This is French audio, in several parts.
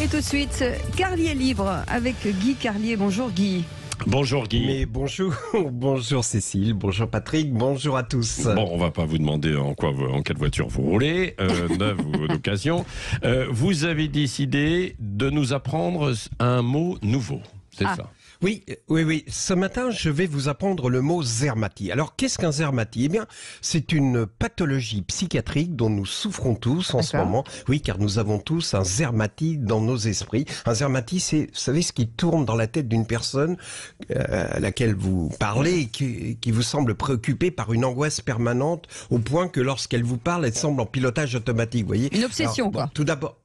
Et tout de suite, Carlier Libre avec Guy Carlier. Bonjour Guy. Bonjour Guy. Mais bonjour, bonjour Cécile, bonjour Patrick, bonjour à tous. Bon, on va pas vous demander en quelle voiture vous roulez, neuve ou d'occasion. Vous avez décidé de nous apprendre un mot nouveau, c'est ça? Oui. Ce matin, je vais vous apprendre le mot zermatie. Alors, qu'est-ce qu'un zermatie? Eh bien, c'est une pathologie psychiatrique dont nous souffrons tous en ce moment. Oui, car nous avons tous un zermatie dans nos esprits. Un zermatie, c'est, vous savez, ce qui tourne dans la tête d'une personne à laquelle vous parlez et qui vous semble préoccupée par une angoisse permanente au point que lorsqu'elle vous parle, elle semble en pilotage automatique, vous voyez. Une obsession, quoi. Tout d'abord,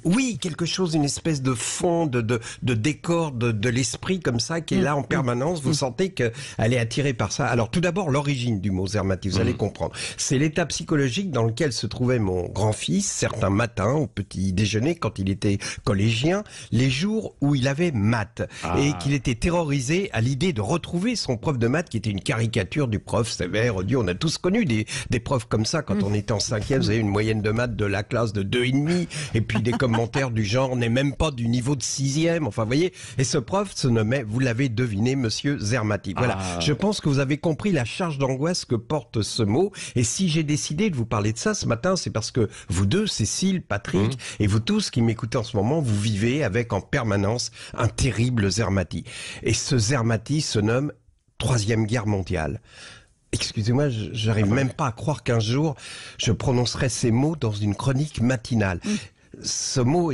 oui, quelque chose, une espèce de fond, de décor de l'esprit comme ça, qui est là en permanence. Vous sentez qu'elle est attirée par ça. Alors tout d'abord, l'origine du mot zermatie, vous allez comprendre. C'est l'état psychologique dans lequel se trouvait mon grand-fils certains matins au petit déjeuner quand il était collégien, les jours où il avait maths et qu'il était terrorisé à l'idée de retrouver son prof de maths qui était une caricature du prof sévère, odieux. On a tous connu des profs comme ça quand on était en cinquième. Vous avez une moyenne de maths de la classe de 2,5 et puis des commentaires du genre n'est même pas du niveau de 6e. Enfin, vous voyez. Et ce prof se nommait, vous l'avez deviné, Monsieur Zermatie. Voilà. Je pense que vous avez compris la charge d'angoisse que porte ce mot. Et si j'ai décidé de vous parler de ça ce matin, c'est parce que vous deux, Cécile, Patrick, et vous tous qui m'écoutez en ce moment, vous vivez avec en permanence un terrible Zermatie. Et ce Zermatie se nomme Troisième Guerre mondiale. Excusez-moi, j'arrive même pas à croire qu'un jour je prononcerai ces mots dans une chronique matinale. Ce mot,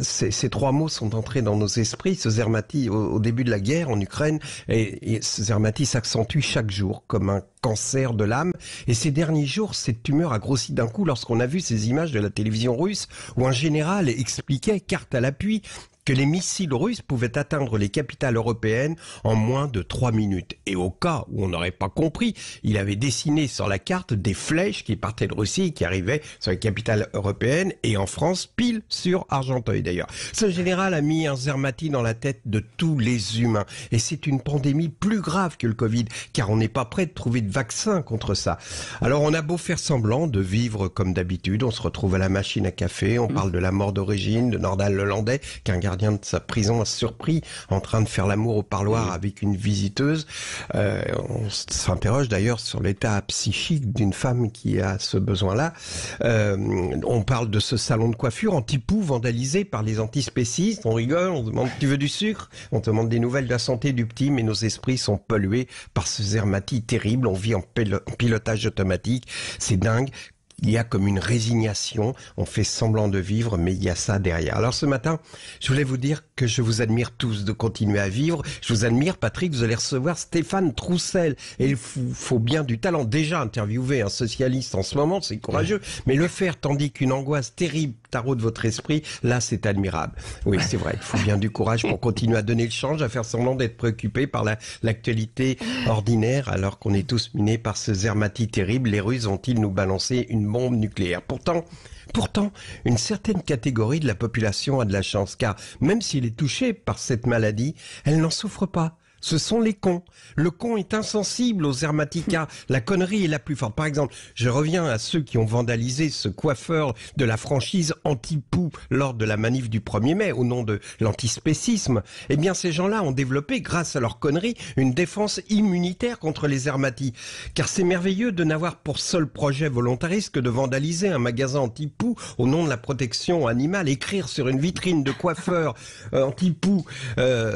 ces trois mots sont entrés dans nos esprits. Ce Zermatie au début de la guerre en Ukraine, et ce Zermatie s'accentue chaque jour comme un cancer de l'âme. Et ces derniers jours, cette tumeur a grossi d'un coup lorsqu'on a vu ces images de la télévision russe où un général expliquait, carte à l'appui, que les missiles russes pouvaient atteindre les capitales européennes en moins de 3 minutes. Et au cas où on n'aurait pas compris, il avait dessiné sur la carte des flèches qui partaient de Russie et qui arrivaient sur les capitales européennes et en France, pile sur Argenteuil d'ailleurs. Ce général a mis un Zermatie dans la tête de tous les humains. Et c'est une pandémie plus grave que le Covid, car on n'est pas prêt de trouver de vaccin contre ça. Alors on a beau faire semblant de vivre comme d'habitude, on se retrouve à la machine à café, on parle de la mort d'origine de Nordal Lelandais, qu'un gardien de sa prison a surpris en train de faire l'amour au parloir avec une visiteuse. On s'interroge d'ailleurs sur l'état psychique d'une femme qui a ce besoin-là. On parle de ce salon de coiffure anti-poux vandalisé par les antispécistes. On rigole, on demande tu veux du sucre? On demande des nouvelles de la santé du petit, mais nos esprits sont pollués par ce Zermatie terrible. On vit en pilotage automatique. C'est dingue. Il y a comme une résignation, on fait semblant de vivre, mais il y a ça derrière. Alors ce matin, je voulais vous dire que je vous admire tous de continuer à vivre. Je vous admire, Patrick, vous allez recevoir Stéphane Troussel. Et il faut bien du talent. Déjà interviewer un socialiste en ce moment, c'est courageux. Mais le faire tandis qu'une angoisse terrible taraude votre esprit, là c'est admirable. Oui, c'est vrai, il faut bien du courage pour continuer à donner le change, à faire semblant d'être préoccupé par l'actualité ordinaire, alors qu'on est tous minés par ce Zermatie terrible. Les Russes vont-ils nous balancer une bombe nucléaire? Pourtant, une certaine catégorie de la population a de la chance, car même s'il est touché par cette maladie, elle n'en souffre pas. Ce sont les cons. Le con est insensible aux Zermatica. La connerie est la plus forte. Par exemple, je reviens à ceux qui ont vandalisé ce coiffeur de la franchise anti-poux lors de la manif du 1er mai au nom de l'antispécisme. Eh bien, ces gens-là ont développé, grâce à leur connerie, une défense immunitaire contre les Zermatie. Car c'est merveilleux de n'avoir pour seul projet volontariste que de vandaliser un magasin anti-poux au nom de la protection animale. Écrire sur une vitrine de coiffeur anti-poux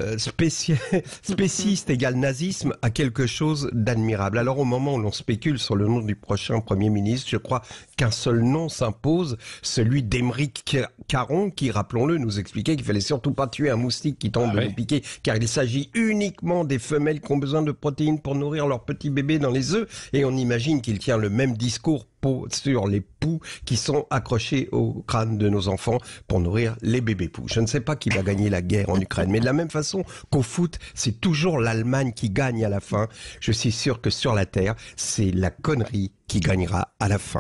spéciste égale nazisme a quelque chose d'admirable. Alors au moment où l'on spécule sur le nom du prochain Premier ministre, je crois qu'un seul nom s'impose, celui d'Aymeric Caron, qui, rappelons-le, nous expliquait qu'il fallait surtout pas tuer un moustique qui tente de nous piquer, car il s'agit uniquement des femelles qui ont besoin de protéines pour nourrir leurs petits bébés dans les œufs, et on imagine qu'il tient le même discours sur les poux qui sont accrochés au crâne de nos enfants pour nourrir les bébés poux. Je ne sais pas qui va gagner la guerre en Ukraine, mais de la même façon qu'au foot, c'est toujours l'Allemagne qui gagne à la fin. Je suis sûr que sur la Terre, c'est la connerie qui gagnera à la fin.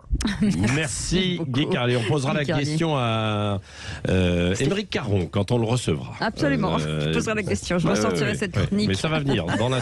Merci Guy Carlier. On posera la question à Aymeric Caron quand on le recevra. Absolument, je poserai la question. Je ressortirai cette chronique. Mais ça va venir dans la